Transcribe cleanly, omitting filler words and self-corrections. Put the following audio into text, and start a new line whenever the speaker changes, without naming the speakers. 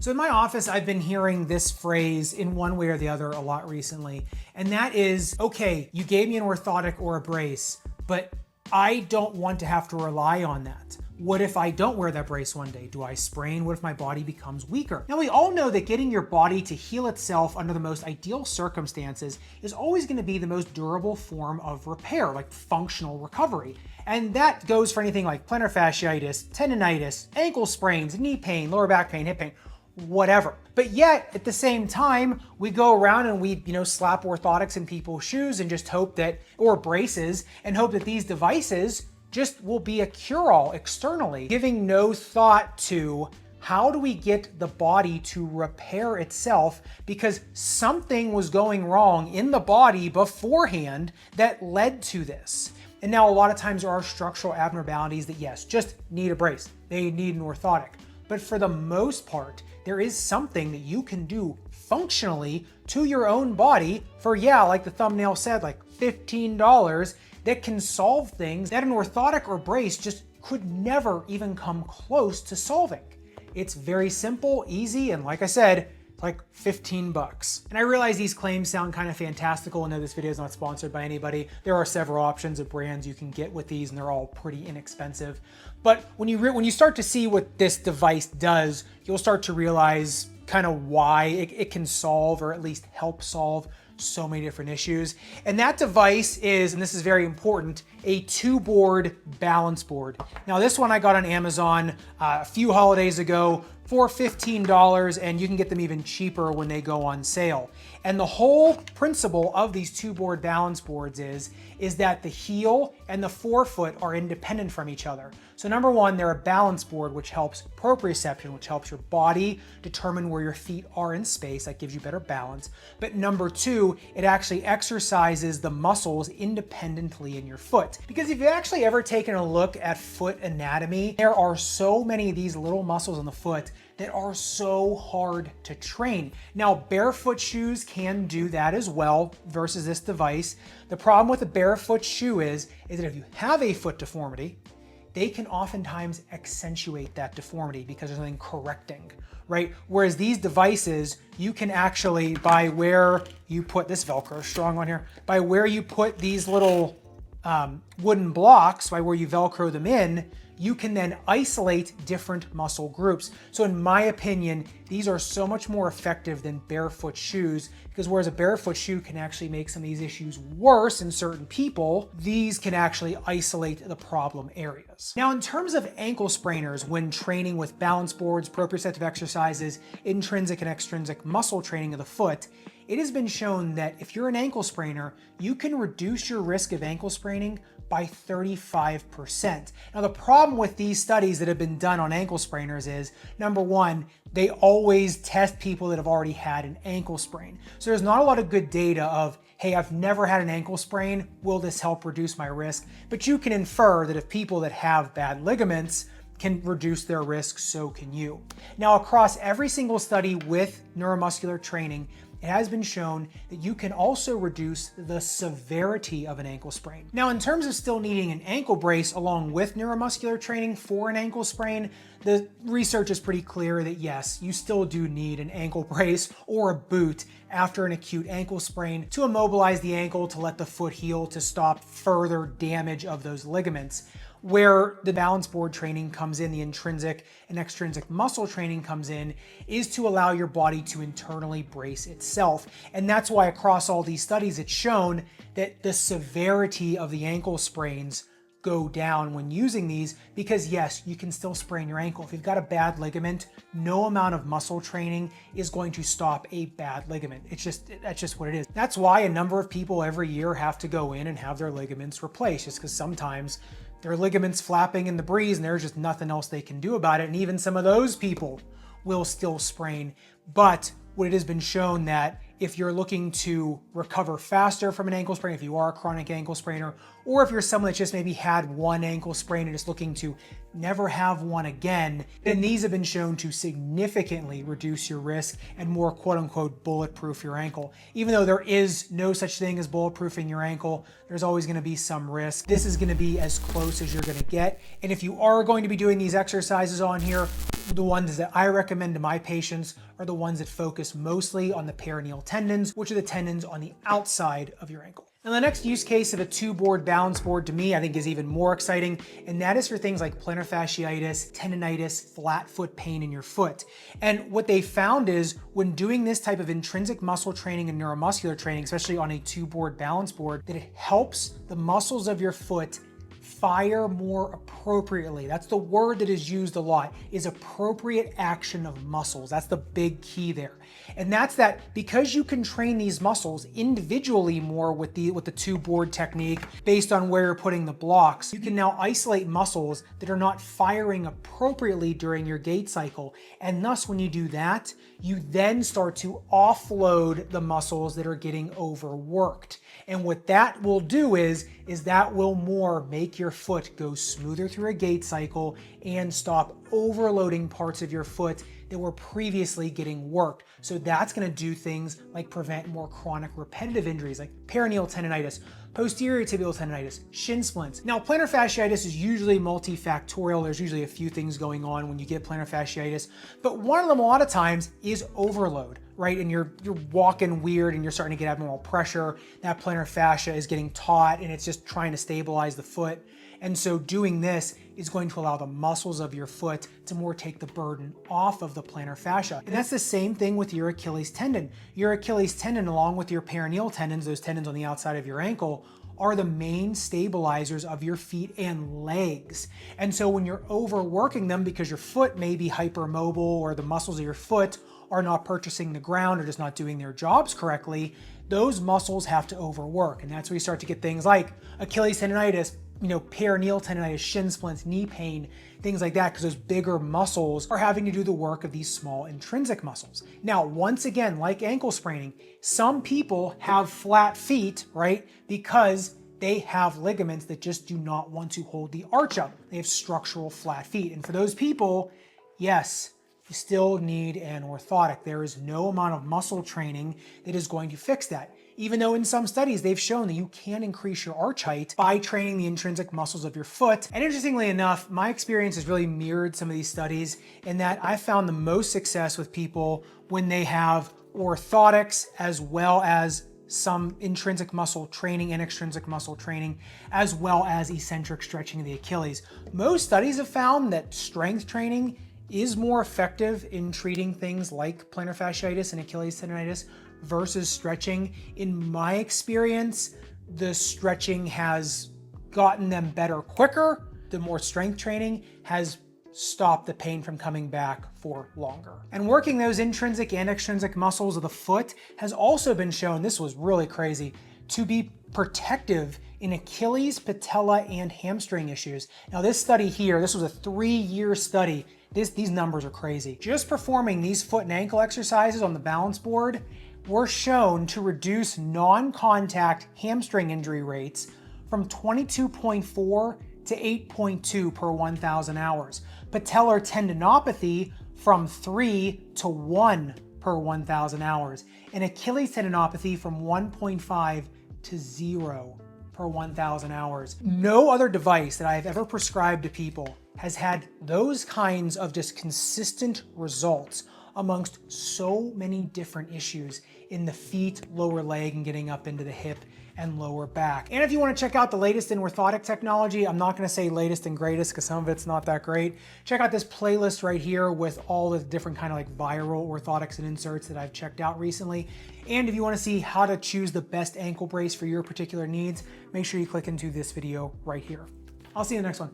So in my office, I've been hearing this phrase in one way or the other a lot recently, and that is, okay, you gave me an orthotic or a brace, but I don't want to have to rely on that. What if I don't wear that brace one day? Do I sprain? What if my body becomes weaker? Now, we all know that getting your body to heal itself under the most ideal circumstances is always going to be the most durable form of repair, like functional recovery. And that goes for anything like plantar fasciitis, tendonitis, ankle sprains, knee pain, lower back pain, hip pain, whatever. But yet, at the same time, we go around and we, slap orthotics in people's shoes and just hope that, or braces, and hope that these devices just will be a cure-all externally, giving no thought to how do we get the body to repair itself because something was going wrong in the body beforehand that led to this. And now a lot of times there are structural abnormalities that, yes, just need a brace. They need an orthotic. But for the most part, there is something that you can do functionally to your own body for, like the thumbnail said, like $15 that can solve things that an orthotic or brace just could never even come close to solving. It's very simple, easy, and like I said, like 15 bucks. And I realize these claims sound kind of fantastical. I know this video is not sponsored by anybody. There are several options of brands you can get with these and they're all pretty inexpensive. But when you start to see what this device does, you'll start to realize kind of why it can solve or at least help solve so many different issues. And that device is, and this is very important, a 2-board balance board. Now this one I got on Amazon a few holidays ago for $15, and you can get them even cheaper when they go on sale. And the whole principle of these 2-board balance boards is that the heel and the forefoot are independent from each other. So number one, they're a balance board, which helps proprioception, which helps your body determine where your feet are in space. That gives you better balance. But number two, it actually exercises the muscles independently in your foot. Because if you've actually ever taken a look at foot anatomy, there are so many of these little muscles on the foot that are so hard to train. Now, barefoot shoes can do that as well versus this device. The problem with a barefoot shoe is that if you have a foot deformity, they can oftentimes accentuate that deformity because there's something correcting, right? Whereas these devices, you can actually, by where you put this Velcro strong on here, by where you put these little wooden blocks, by where you Velcro them in, you can then isolate different muscle groups. So in my opinion, these are so much more effective than barefoot shoes because whereas a barefoot shoe can actually make some of these issues worse in certain people, these can actually isolate the problem areas. Now, in terms of ankle sprainers, when training with balance boards, proprioceptive exercises, intrinsic and extrinsic muscle training of the foot, it has been shown that if you're an ankle sprainer, you can reduce your risk of ankle spraining by 35%. Now, the problem with these studies that have been done on ankle sprainers is, number one, they always test people that have already had an ankle sprain. So there's not a lot of good data of, hey, I've never had an ankle sprain, will this help reduce my risk? But you can infer that if people that have bad ligaments can reduce their risk, so can you. Now, across every single study with neuromuscular training, it has been shown that you can also reduce the severity of an ankle sprain. Now, in terms of still needing an ankle brace along with neuromuscular training for an ankle sprain, the research is pretty clear that yes, you still do need an ankle brace or a boot after an acute ankle sprain to immobilize the ankle, to let the foot heal, to stop further damage of those ligaments. Where the balance board training comes in, the intrinsic and extrinsic muscle training comes in, is to allow your body to internally brace itself. And that's why across all these studies, it's shown that the severity of the ankle sprains go down when using these because yes, you can still sprain your ankle. If you've got a bad ligament, no amount of muscle training is going to stop a bad ligament. That's just what it is. That's why a number of people every year have to go in and have their ligaments replaced, just because sometimes their ligaments flapping in the breeze and there's just nothing else they can do about it. And even some of those people will still sprain. But what it has been shown that if you're looking to recover faster from an ankle sprain, if you are a chronic ankle sprainer, or if you're someone that just maybe had one ankle sprain and is looking to never have one again, then these have been shown to significantly reduce your risk and more quote unquote bulletproof your ankle. Even though there is no such thing as bulletproofing your ankle, there's always gonna be some risk. This is gonna be as close as you're gonna get. And if you are going to be doing these exercises on here, the ones that I recommend to my patients are the ones that focus mostly on the peroneal tendons, which are the tendons on the outside of your ankle. Now, the next use case of a two-board balance board to me, I think is even more exciting, and that is for things like plantar fasciitis, tendonitis, flat foot pain in your foot. And what they found is when doing this type of intrinsic muscle training and neuromuscular training, especially on a two-board balance board, that it helps the muscles of your foot fire more appropriately. That's the word that is used a lot, is appropriate action of muscles. That's the big key there. And that's that because you can train these muscles individually more with the two board technique based on where you're putting the blocks, you can now isolate muscles that are not firing appropriately during your gait cycle. And thus, when you do that, you then start to offload the muscles that are getting overworked. And what that will do is that will more make your foot go smoother through a gait cycle and stop overloading parts of your foot that were previously getting worked. So that's gonna do things like prevent more chronic repetitive injuries like peroneal tendonitis, posterior tibial tendonitis, shin splints. Now, plantar fasciitis is usually multifactorial. There's usually a few things going on when you get plantar fasciitis, but one of them a lot of times is overload, right? And you're walking weird and you're starting to get abnormal pressure. That plantar fascia is getting taut and it's just trying to stabilize the foot. And so doing this is going to allow the muscles of your foot to more take the burden off of the plantar fascia. And that's the same thing with your Achilles tendon. Your Achilles tendon, along with your peroneal tendons, those tendons on the outside of your ankle, are the main stabilizers of your feet and legs. And so when you're overworking them because your foot may be hypermobile or the muscles of your foot are not purchasing the ground or just not doing their jobs correctly, those muscles have to overwork. And that's where you start to get things like Achilles tendonitis, peroneal tendonitis, shin splints, knee pain, things like that, because those bigger muscles are having to do the work of these small intrinsic muscles. Now, once again, like ankle spraining, some people have flat feet, right? Because they have ligaments that just do not want to hold the arch up. They have structural flat feet. And for those people, yes, you still need an orthotic. There is no amount of muscle training that is going to fix that. Even though in some studies they've shown that you can increase your arch height by training the intrinsic muscles of your foot. And interestingly enough, my experience has really mirrored some of these studies in that I found the most success with people when they have orthotics as well as some intrinsic muscle training and extrinsic muscle training, as well as eccentric stretching of the Achilles. Most studies have found that strength training is more effective in treating things like plantar fasciitis and Achilles tendonitis versus stretching. In my experience, the stretching has gotten them better quicker. The more strength training has stopped the pain from coming back for longer. And working those intrinsic and extrinsic muscles of the foot has also been shown, this was really crazy, to be protective in Achilles, patella, and hamstring issues. Now this study here, this was a 3-year study. These numbers are crazy. Just performing these foot and ankle exercises on the balance board were shown to reduce non-contact hamstring injury rates from 22.4 to 8.2 per 1,000 hours. Patellar tendinopathy from 3 to 1 per 1,000 hours. And Achilles tendinopathy from 1.5 to 0 per 1,000 hours. No other device that I've ever prescribed to people has had those kinds of just consistent results amongst so many different issues in the feet, lower leg, and getting up into the hip and lower back. And if you want to check out the latest in orthotic technology, I'm not going to say latest and greatest because some of it's not that great. Check out this playlist right here with all the different kind of like viral orthotics and inserts that I've checked out recently. And if you want to see how to choose the best ankle brace for your particular needs, make sure you click into this video right here. I'll see you in the next one.